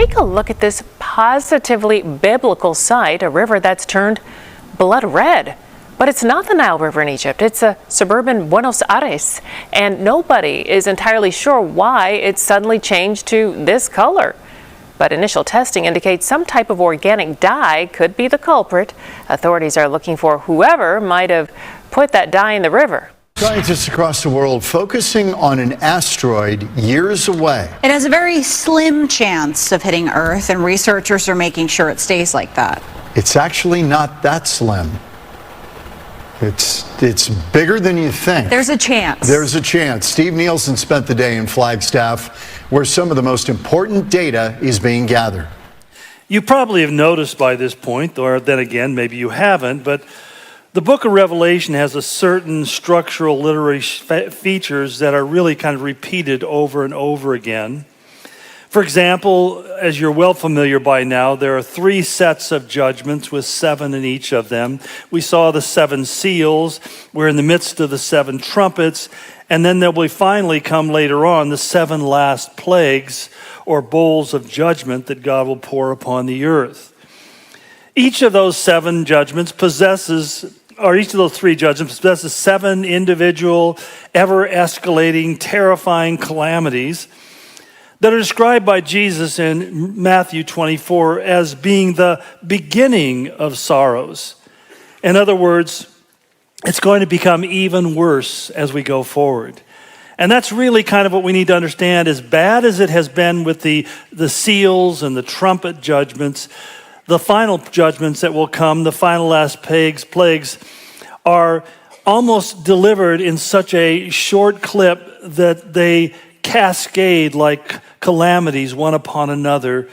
take a look at this positively biblical sight, a river that's turned blood red. But it's not the Nile River in Egypt. It's a suburban Buenos Aires, and nobody is entirely sure why it suddenly changed to this color. But initial testing indicates some type of organic dye could be the culprit. Authorities are looking for whoever might have put that dye in the river. Scientists across the world focusing on an asteroid years away. It has a very slim chance of hitting Earth, and researchers are making sure it stays like that. It's actually not that slim. It's bigger than you think. There's a chance. There's a chance. Steve Nielsen spent the day in Flagstaff, where some of the most important data is being gathered. You probably have noticed by this point, or then again, maybe you haven't, but the book of Revelation has a certain structural literary features that are really kind of repeated over and over again. For example, as you're well familiar by now, there are 3 sets of judgments with 7 in each of them. We saw the 7 seals. We're in the midst of the 7 trumpets. And then there will finally come later on the 7 last plagues or bowls of judgment that God will pour upon the earth. Each of those 7 judgments each of those 3 judgments possesses 7 individual, ever-escalating, terrifying calamities that are described by Jesus in Matthew 24 as being the beginning of sorrows. In other words, it's going to become even worse as we go forward. And that's really kind of what we need to understand. As bad as it has been with the seals and the trumpet judgments, the final judgments that will come, the final last plagues, are almost delivered in such a short clip that they cascade like calamities one upon another,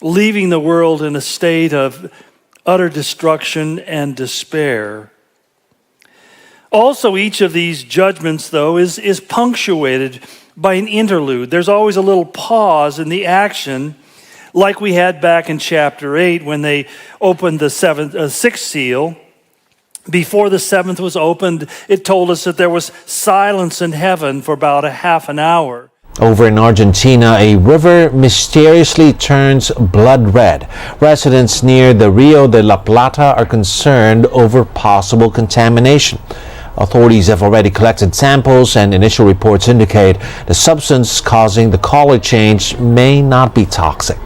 leaving the world in a state of utter destruction and despair. Also, each of these judgments, though, is punctuated by an interlude. There's always a little pause in the action, like we had back in chapter 8 when they opened the 6th seal. Before the 7th was opened, it told us that there was silence in heaven for about a half an hour. Over in Argentina, a river mysteriously turns blood red. Residents near the Rio de la Plata are concerned over possible contamination. Authorities have already collected samples, and initial reports indicate the substance causing the color change may not be toxic.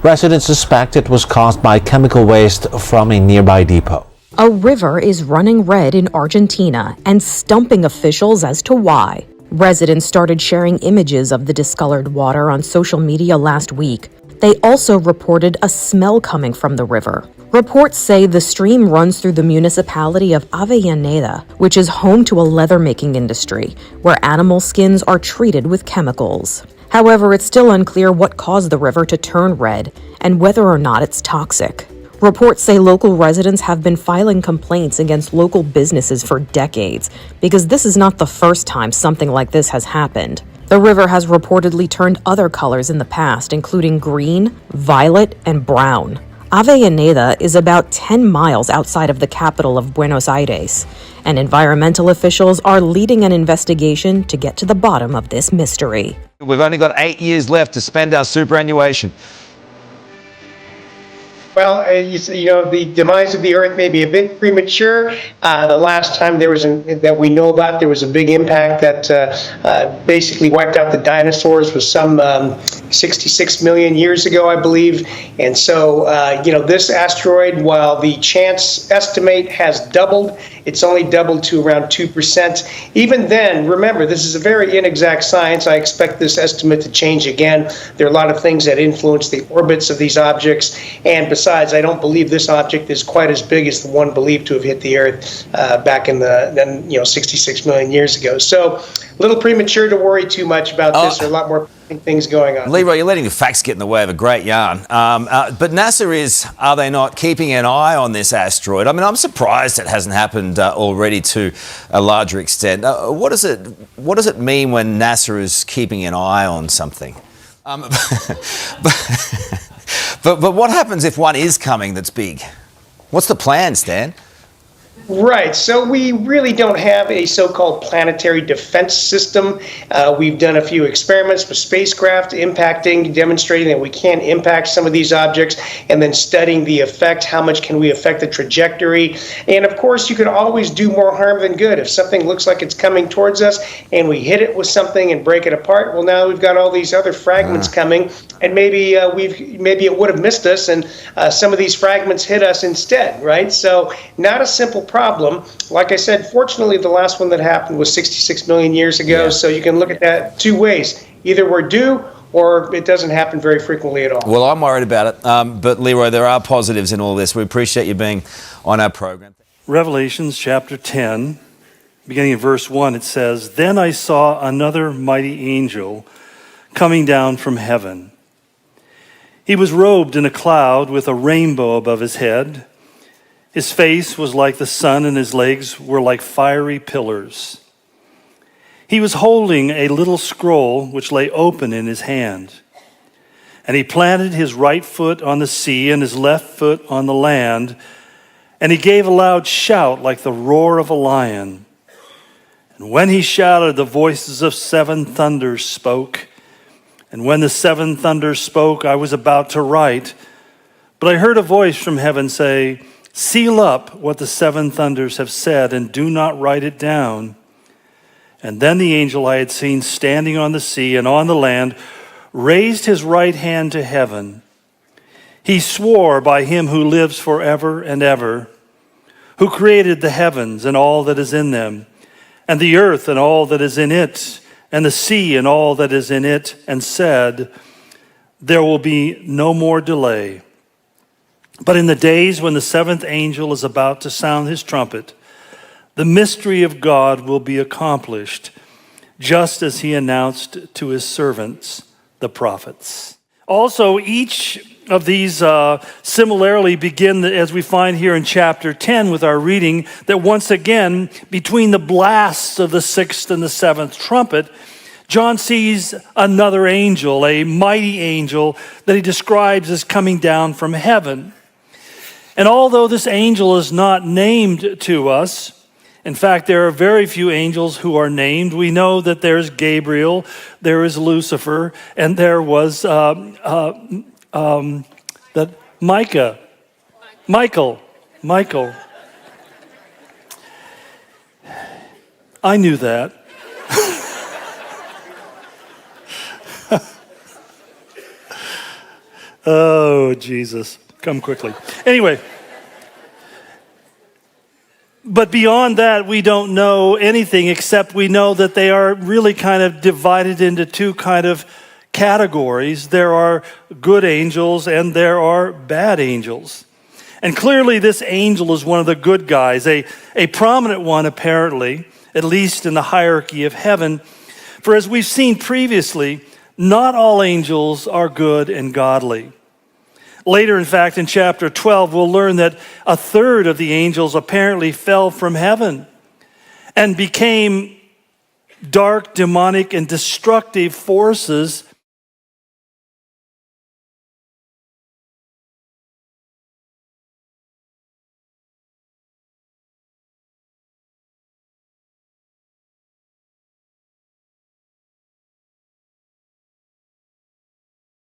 Residents suspect it was caused by chemical waste from a nearby depot. A river is running red in Argentina and stumping officials as to why. Residents started sharing images of the discolored water on social media last week. They also reported a smell coming from the river. Reports say the stream runs through the municipality of Avellaneda, which is home to a leather-making industry, where animal skins are treated with chemicals. However, it's still unclear what caused the river to turn red and whether or not it's toxic. Reports say local residents have been filing complaints against local businesses for decades because this is not the first time something like this has happened. The river has reportedly turned other colors in the past, including green, violet, and brown. Avellaneda is about 10 miles outside of the capital of Buenos Aires, and environmental officials are leading an investigation to get to the bottom of this mystery. We've only got 8 years left to spend our superannuation. Well, the demise of the Earth may be a bit premature. The last time that we know about, there was a big impact that basically wiped out the dinosaurs was some 66 million years ago, I believe. And so, this asteroid, while the chance estimate has doubled, it's only doubled to around 2%. Even then, remember, this is a very inexact science. I expect this estimate to change again. There are a lot of things that influence the orbits of these objects. And besides, I don't believe this object is quite as big as the one believed to have hit the Earth back in 66 million years ago. So a little premature to worry too much about this. There are a lot more things going on. Leroy, you're letting the facts get in the way of a great yarn. But NASA are they not keeping an eye on this asteroid? I mean, I'm surprised it hasn't happened already to a larger extent. What does it mean when NASA is keeping an eye on something? But what happens if one is coming that's big? What's the plan, Stan? Right. So we really don't have a so-called planetary defense system. We've done a few experiments with spacecraft impacting, demonstrating that we can impact some of these objects, and then studying the effect. How much can we affect the trajectory? And of course, you can always do more harm than good. If something looks like it's coming towards us and we hit it with something and break it apart, well, now we've got all these other fragments coming, and maybe it would have missed us, and some of these fragments hit us instead, right? So not a simple problem. Like I said, fortunately, the last one that happened was 66 million years ago, so you can look at that two ways. Either we're due, or it doesn't happen very frequently at all. Well, I'm worried about it. But Leroy, there are positives in all this. We appreciate you being on our program. Revelations chapter 10, beginning in verse 1, it says, "Then I saw another mighty angel coming down from heaven. He was robed in a cloud with a rainbow above his head. His face was like the sun, and his legs were like fiery pillars. He was holding a little scroll which lay open in his hand. And he planted his right foot on the sea and his left foot on the land. And he gave a loud shout like the roar of a lion. And when he shouted, the voices of seven thunders spoke. And when the seven thunders spoke, I was about to write. But I heard a voice from heaven say, 'Seal up what the seven thunders have said, and do not write it down.' And then the angel I had seen standing on the sea and on the land raised his right hand to heaven. He swore by him who lives forever and ever, who created the heavens and all that is in them, and the earth and all that is in it, and the sea and all that is in it, and said, 'There will be no more delay. But in the days when the seventh angel is about to sound his trumpet, the mystery of God will be accomplished, just as he announced to his servants, the prophets.'" Also, each of these similarly begin, as we find here in chapter 10 with our reading, that once again, between the blasts of the sixth and the seventh trumpet, John sees another angel, a mighty angel that he describes as coming down from heaven. And although this angel is not named to us, in fact, there are very few angels who are named. We know that there's Gabriel, there is Lucifer, and there was Michael. I knew that. Oh, Jesus. Come quickly. Anyway, but beyond that, we don't know anything except we know that they are really kind of divided into two kind of categories. There are good angels and there are bad angels. And clearly this angel is one of the good guys, a prominent one apparently, at least in the hierarchy of heaven. For as we've seen previously, not all angels are good and godly. Later, in fact, in chapter 12, we'll learn that a third of the angels apparently fell from heaven and became dark, demonic, and destructive forces